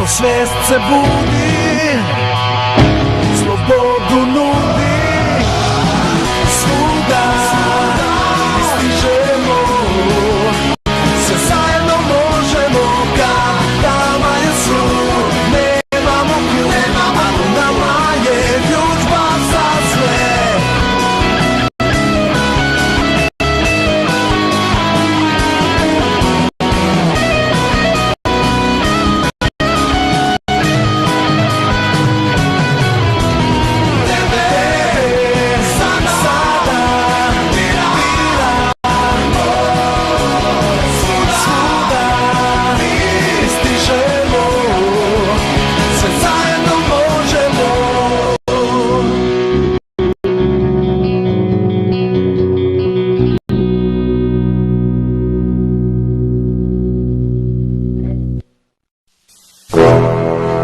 svest se budi, slobodu nudi, svuda mi stižemo, sve zajedno možemo, kad nama je sud, nemamo ključ, nama je ključba za sve.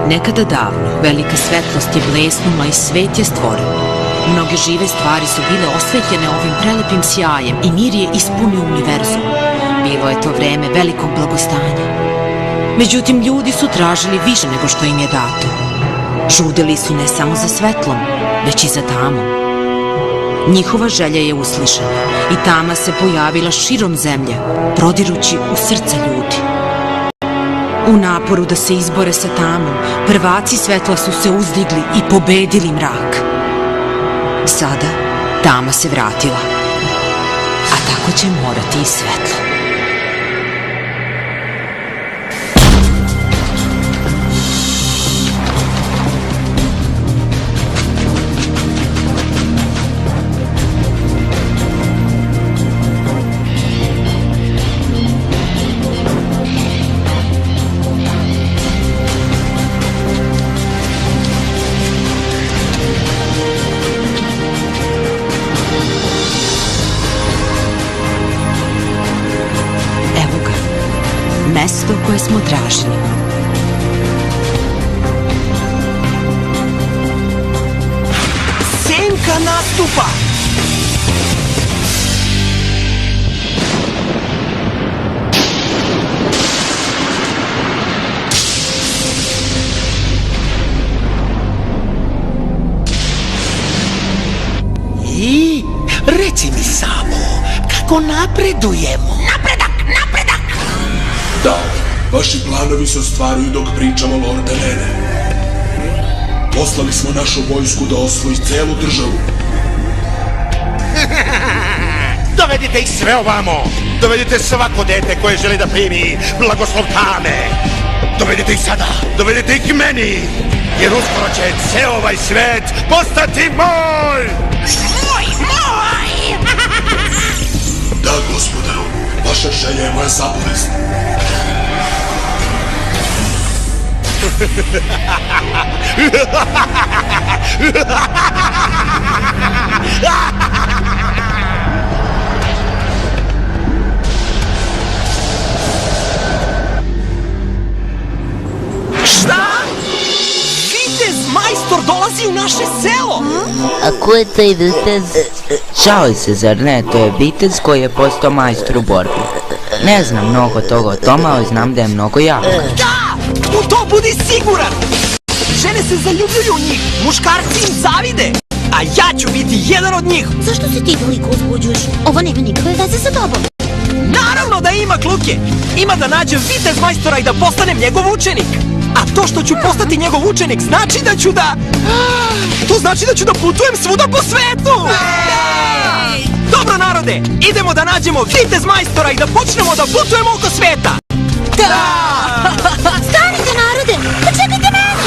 Nekada davno velika svetlost je blesnula i svet je stvoren. Mnoge žive stvari su bile osvetljene ovim prelepim sjajem i mir je ispunio univerzum. Bilo je to vreme velikog blagostanja. Međutim, ljudi su tražili više nego što im je dato. Žudeli su ne samo za svetlom, već i za tamom. Njihova želja je uslišena i tama se pojavila širom zemlje, prodirući u srce ljudi. U naporu da se izbore sa tamom, prvaci svetla su se uzdigli i pobedili mrak. Sada tama se vratila, a tako će morati i svetlo. Mesto koje smo tražili. Senka nastupa! I reci mi samo, kako napredujemo? Da, vaši planovi se ostvaruju dok pričamo, Lorde Nene. Poslali smo našu vojsku da osvoji celu državu. Dovedite ih sve ovamo! Dovedite svako dete koje želi da primi blagoslov tame! Dovedite ih sada! Dovedite ih meni! Jer uskoro će ceo ovaj svet postati moj! Moj! Da, gospodaru, vaša želja je moja zapovest. Šta? Vitez majstor dolazi u naše selo! A ko je taj vitez? Šali se, zar ne? To je vitez koji je postao majstor u borbi. Ne znam mnogo toga o tome, ali znam da je mnogo jak. Da! U to budi siguran! Žene se zaljubljuju u njih, muškarci im zavide, a ja ću biti jedan od njih! Zašto se ti toliko uzbuđuješ? Ovo nema nikakve veze sa tobom. Naravno da ima, Kluke! Ima da nađem vitez majstora i da postanem njegov učenik! A to što ću postati njegov učenik znači da ću da... To znači da ću da putujem svuda po svetu! Dobro, narode, idemo da nađemo vitez majstora i da počnemo da putujemo oko sveta! Stanite, narode! Pa čekajte mene!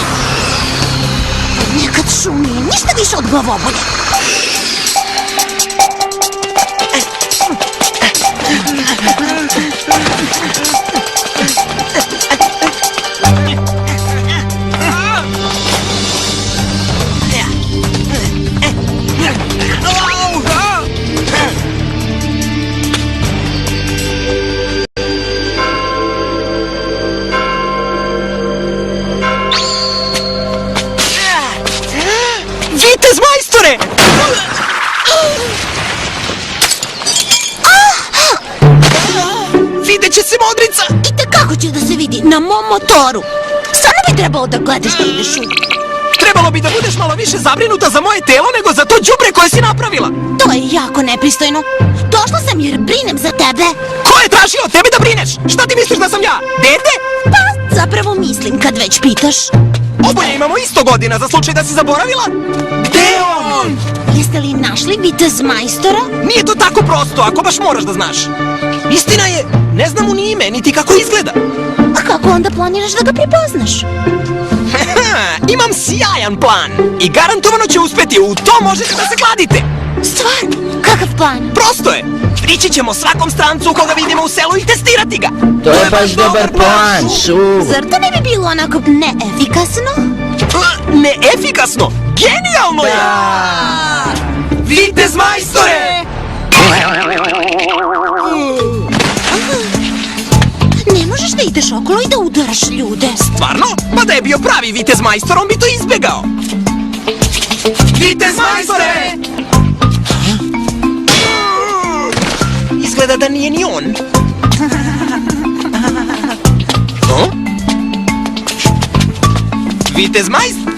Nekad šumi, ništa više od glavobolje. Vitez majstore! Vidjet će se modrica! I te kako će da se vidi? Na mom motoru! Stvarno bi trebalo da gledaš da ideš u... Trebalo bi da budeš malo više zabrinuta za moje telo nego za to đubre koje si napravila. To je jako nepristojno. Došla sam jer brinem za tebe. Ko je tražio od tebe da brineš? Šta ti misliš da sam ja? Dete? Pa, zapravo mislim kad već pitaš. Oboje imamo isto godina za slučaj da si zaboravila. Gde je on? Jeste li našli vitez majstora? Nije to tako prosto, ako baš moraš da znaš. Istina je, ne znam mu ni ime, niti kako izgleda. A kako onda planiraš da ga pripoznaš? Imam sjajan plan i garantovano će uspeti, u to možete da se kladite. Stvarno? Kakav plan? Prosto je, prići ćemo svakom strancu koga vidimo u selu i testirati ga. To je baš dobar plan, Šu. Zar to ne bi bilo onako neefikasno? Neefikasno? Genijalno je! Vitez majstore! Ne možeš da ideš okolo i da udaraš ljude. Stvarno? Pa da je bio pravi vitez majstor, on bi to izbjegao. Vitez majstore! Izgleda da nije ni on. O? Vitez majstor?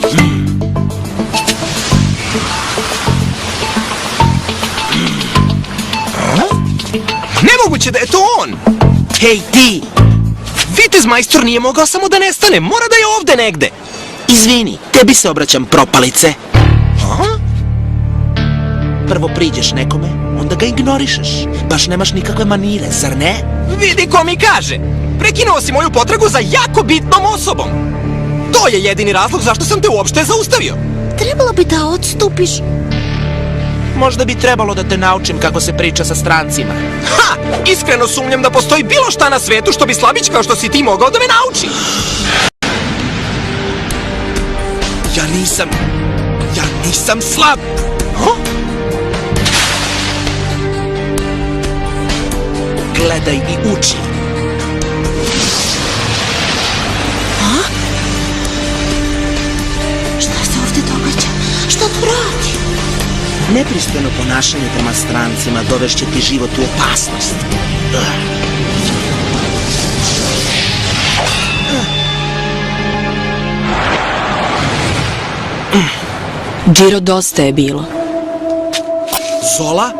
Nemoguće da je to on! Hej ti! Vitez majstor nije mogao samo da nestane, mora da je ovde negde. Izvini, tebi se obraćam, propalice. Prvo priđeš nekome, onda ga ignorišeš. Baš nemaš nikakve manire, zar ne? Vidi ko mi kaže! Prekinuo si moju potragu za jako bitnom osobom. To je jedini razlog zašto sam te uopšte zaustavio. Trebalo bi da odstupiš. Možda bi trebalo da te naučim kako se priča sa strancima. Ha! Iskreno sumnjam da postoji bilo šta na svetu što bi slabić kao što si ti mogao da me nauči. Ja nisam slab. Gledaj i uči. Šta se ovde događa? Šta tu radi? Nepristojno ponašanje prema strancima dovešće ti život u opasnost. Džiro, dosta je bilo. Zola?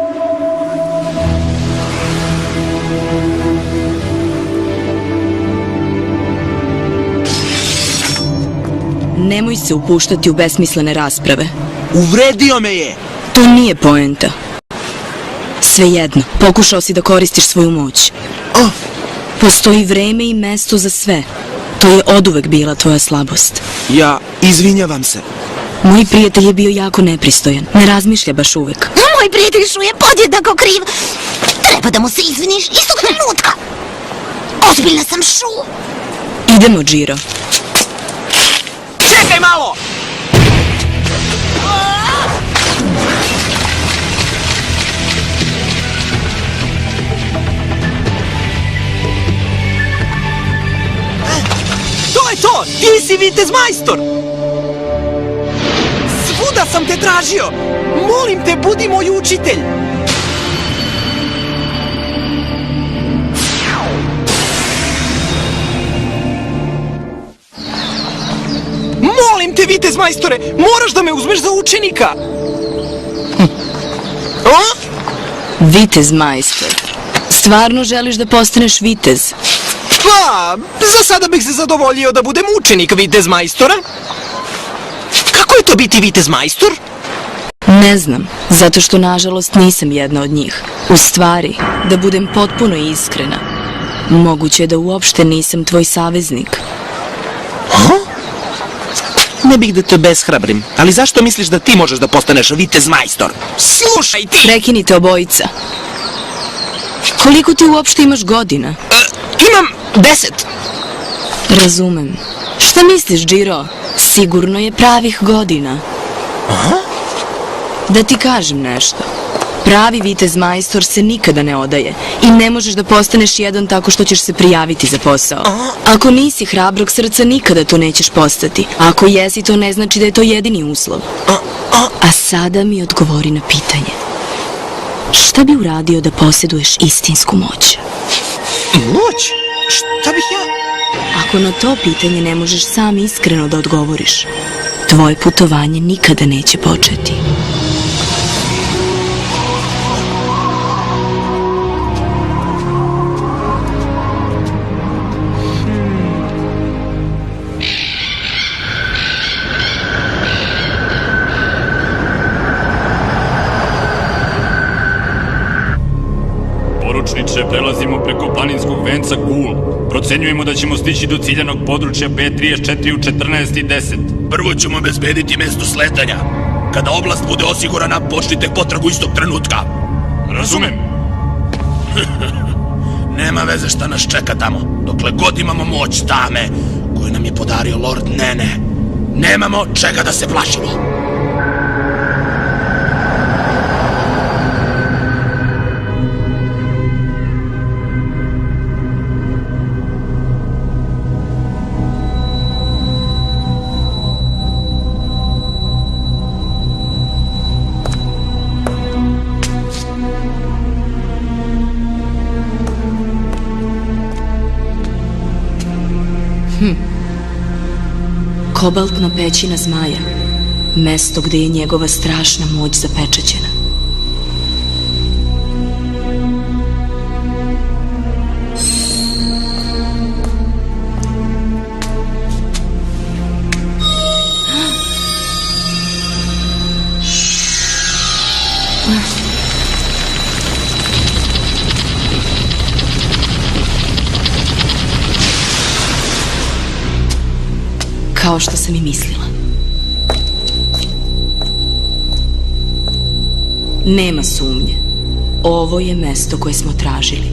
Nemoj se upuštati u besmislene rasprave. Uvredio me je! To nije poenta. Svejedno, pokušao si da koristiš svoju moć. Postoji vreme i mesto za sve. To je oduvek bila tvoja slabost. Ja izvinjavam se. Moj prijatelj je bio jako nepristojan. Ne razmišlja baš uvek. Moj prijatelj Šu je podjednako kriv. Treba da mu se izviniš istog trenutka. Ozbiljna sam, Šu. Idemo, Džiro. Čekaj malo! To je to! Ti si vitez majstor! Svuda sam te tražio! Molim te, budi moj učitelj! Molim te, vitez majstore, moraš da me uzmeš za učenika! Vitez majstor. Stvarno želiš da postaneš vitez? Pa, za sada bih se zadovoljio da budem učenik vitez majstora. Kako je to biti vitez majstor? Ne znam, zato što nažalost nisam jedna od njih. U stvari, da budem potpuno iskrena, moguće je da uopšte nisam tvoj saveznik. Ne bih da te beshrabrim, ali zašto misliš da ti možeš da postaneš vitez majstor? Slušaj ti! Prekinite obojica. Koliko ti uopšte imaš godina? Imam 10. Razumem. Šta misliš, Džiro? Sigurno je pravih godina. Da ti kažem nešto. Pravi vitez majstor se nikada ne odaje i ne možeš da postaneš jedan tako što ćeš se prijaviti za posao. Ako nisi hrabrog srca, nikada to nećeš postati. Ako jesi, to ne znači da je to jedini uslov. A sada mi odgovori na pitanje. Šta bi uradio da posjeduješ istinsku moć? Moć? Šta bih ja? Ako na to pitanje ne možeš sam iskreno da odgovoriš, tvoje putovanje nikada neće početi. Poručniče, prelazimo preko planinskog venca Gul. Procenjujemo da ćemo stići do ciljanog područja B34 u 14:10. Prvo ćemo obezbediti mesto sletanja. Kada oblast bude osigurana, počnite potragu istog trenutka. Razumem. Nema veze šta nas čeka tamo. Dokle god imamo moć tame koju nam je podario Lord Nene, nemamo čega da se plašimo. Kobaltna pećina zmaja, mesto gde je njegova strašna moć zapečaćena. Kao što sam i mislila. Nema sumnje. Ovo je mesto koje smo tražili.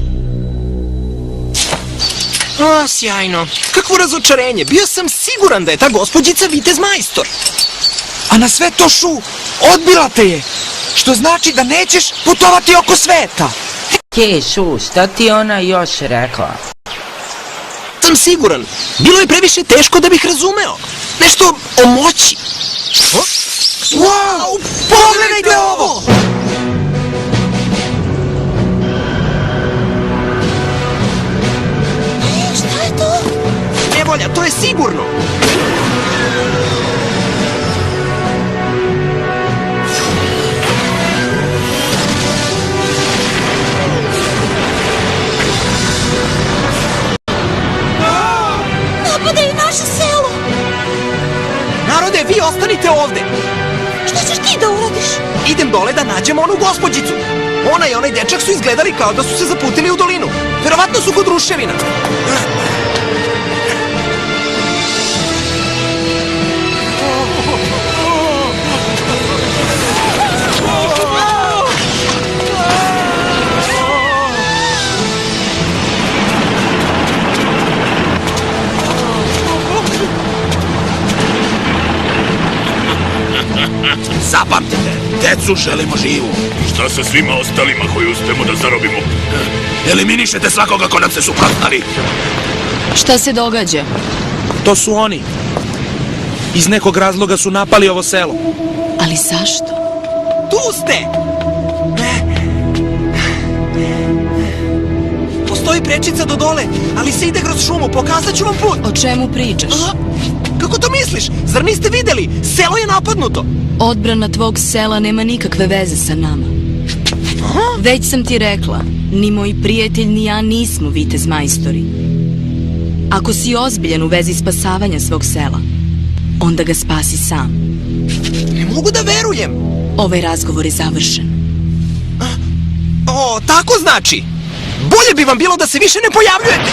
O, sjajno. Kakvo razočarenje. Bio sam siguran da je ta gospođica vitez majstor. A na sve to, Šu, odbila te je. Što znači da nećeš putovati oko sveta. Hej, Šu, šta ti ona još rekla? Sam siguran. Bilo je previše teško da bih razumeo. Nešto o moći. Wow, pogledajte ovo! Šta je to? Nevolja, to je sigurno. Napadaju naše selo. Narode, vi ostanite ovde. Šta ćeš ti da uradiš? Idem dole da nađem onu gospođicu. Ona i onaj dečak su izgledali kao da su se zaputili u dolinu. Verovatno su kod ruševina. Zapamtite, decu želimo živu. Šta sa svima ostalima koji uspemo da zarobimo? Eliminišete svakoga ko nam se suprotstavi. Šta se događa? To su oni. Iz nekog razloga su napali ovo selo. Ali zašto? Tu ste! Postoji prečica do dole, ali se ide kroz šumu. Pokazat ću vam put. O čemu pričaš? Kako to misliš? Zar niste videli? Selo je napadnuto. Odbrana tvog sela nema nikakve veze sa nama. Već sam ti rekla, ni moj prijatelj ni ja nismo vitez majstori. Ako si ozbiljan u vezi spasavanja svog sela, onda ga spasi sam. Ne mogu da verujem. Ovaj razgovor je završen. O, tako znači. Bolje bi vam bilo da se više ne pojavljujete.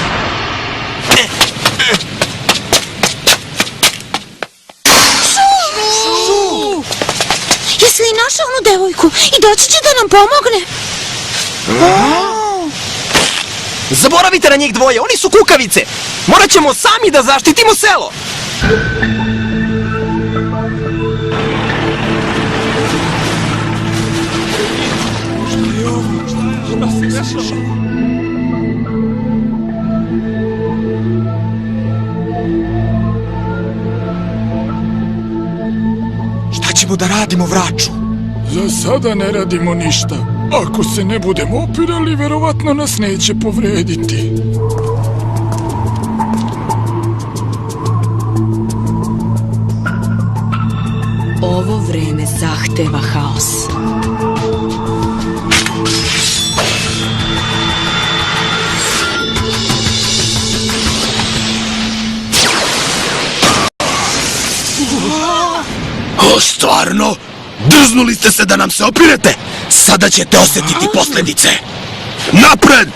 Jesi li našao onu devojku i doći će da nam pomogne? Zaboravite na njih dvoje, oni su kukavice. Morat ćemo sami da zaštitimo selo. Šta ćemo da radimo, vraču? Za sada ne radimo ništa. Ako se ne budemo opirali, verovatno nas neće povrediti. Ovo vreme zahteva haos. O, stvarno? Drznuli ste se da nam se opirete? Sada ćete osjetiti posljedice. Napred!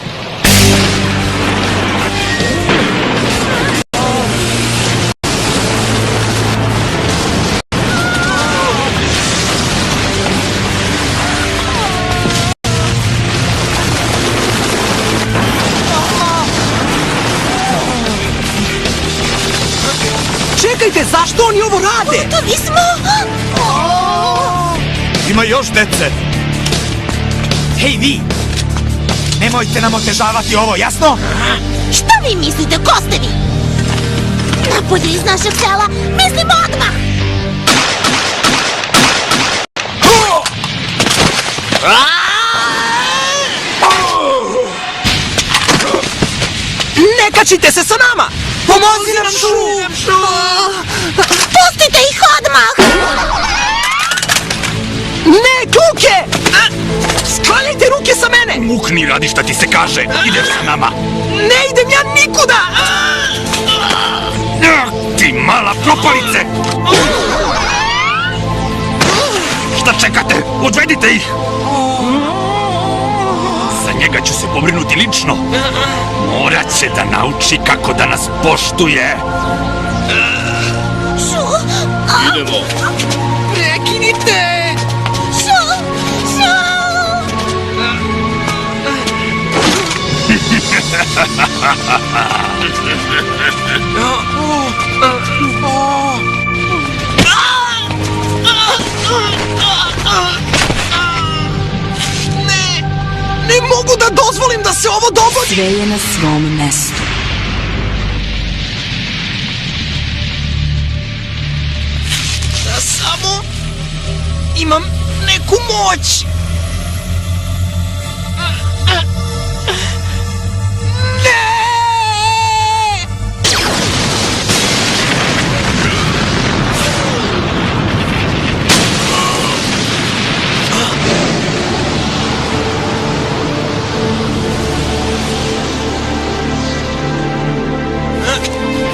Čekajte, zašto oni ovo rade? Gotovi smo! Ima još dece. Hej vi! Nemojte nam otežavati ovo, jasno? Šta vi mislite, ko ste vi? Napolje iz našeg sela, mislim odmah! Ne kačite se sa nama! Pomozi nam, Šu! Pustite ih odmah! Ne, Kluke! Sklanjajte ruke sa mene! Mukni, radi šta ti se kaže. Ideš sa nama. Ne idem ja nikuda! Ti mala propalice! Šta čekate? Odvedite ih! Za njega ću se pobrinuti lično. Morat će da nauči kako da nas poštuje. Šu! Idemo! Prekinite! Šu! Šu! Ne mogu da dozvolim da se ovo dogodi! Sve je na svom mestu. Da samo imam neku moć!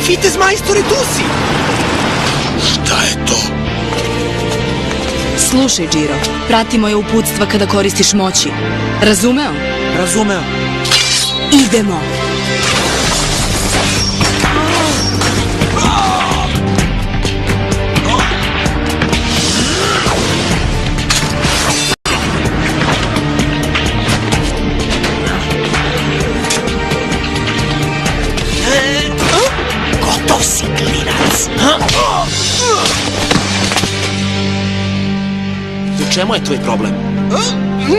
Vitez majstore, tu si! Šta je to? Slušaj, Džiro, prati moje uputstva kada koristiš moći. Razumeo? Razumeo. Idemo! Gotov si, klinac! U čemu je tvoj problem?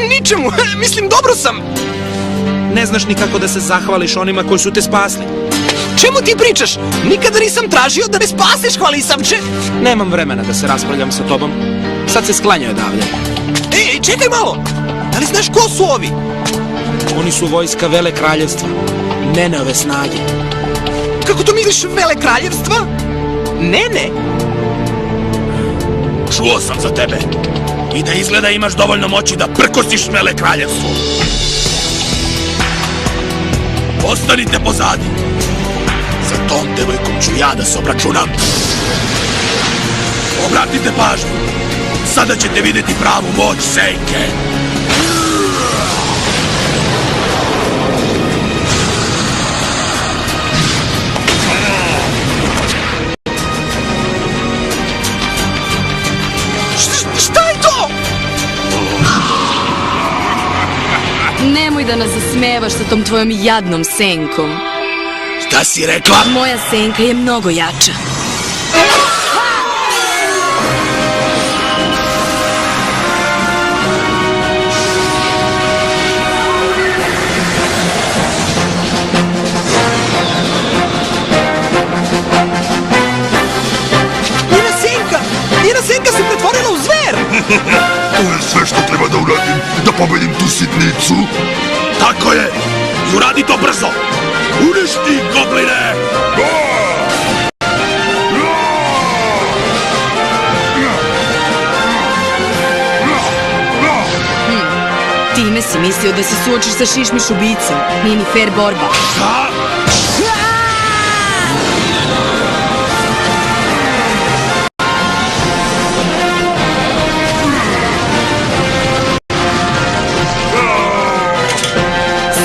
Ničemu, mislim dobro sam. Ne znaš ni kako da se zahvališ onima koji su te spasli. Čemu ti pričaš? Nikada nisam tražio da me spaseš, hvalisavče. Nemam vremena da se raspravljam sa tobom. Sad se sklanjaj odavde. Ej, čekaj malo! Da li znaš ko su ovi? Oni su vojska Vele kraljevstva. Nenove snage. Kako to misliš, Vele kraljevstva? Ne. Čuo sam za tebe. I da izgleda imaš dovoljno moći da prkosiš Vele kraljevstvu. Ostanite pozadi. Sa tom devojkom ću ja da se obračunam. Obratite pažnju. Sada ćete vidjeti pravu moć Senke. Šta je to? Nemoj da nas zasmevaš sa tom tvojom jadnom senkom. Šta si rekla? Moja senka je mnogo jača. Njena senka se pretvorila u zver! To je sve što treba da uradim, da pobedim tu sitnicu. Tako je! I uradi to brzo! Uništi, gobline! mislio da se suočiš sa šišmiš ubicom. Nije ni fair borba. Šta?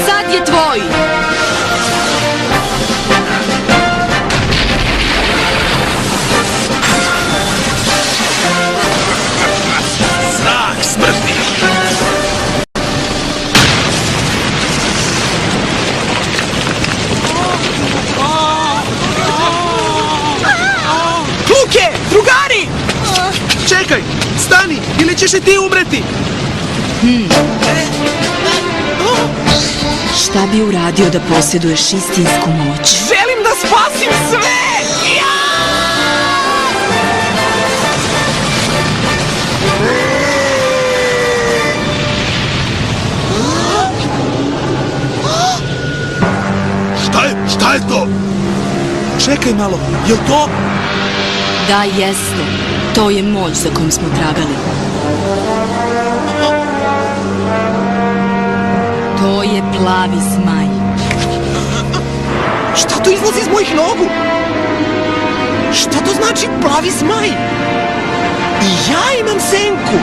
Sad je tvoj! Znak smrti! Kluke, drugari! Čekaj, stani, ili ćeš i ti umreti! Šta bi uradio da posjeduješ istinsku moć? Želim da spasim sve! Šta je to? Čekaj malo, jel to? Da, jeste. To je moć za kojom smo tragali. To je plavi zmaj. Šta to izlazi iz mojih nogu? Šta to znači plavi zmaj? I ja imam senku!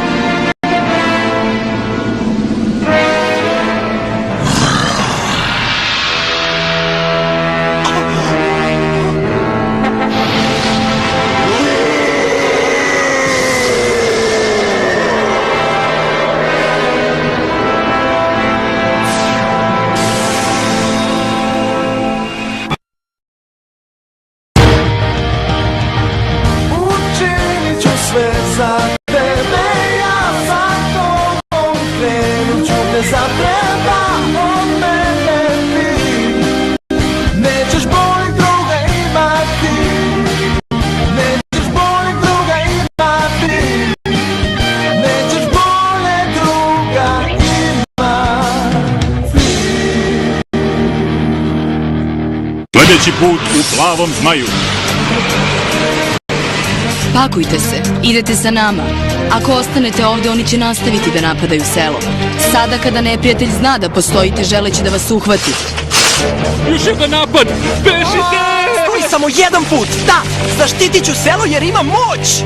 Sljedeći put u plavom zmaju. Pakujte se, idete sa nama. Ako ostanete ovde, oni će nastaviti da napadaju selo. Sada kada neprijatelj zna da postojite, želeći da vas uhvati. Još jedan napad! Bežite! Stoji samo jedan put! Da, zaštitit ću selo jer imam moć!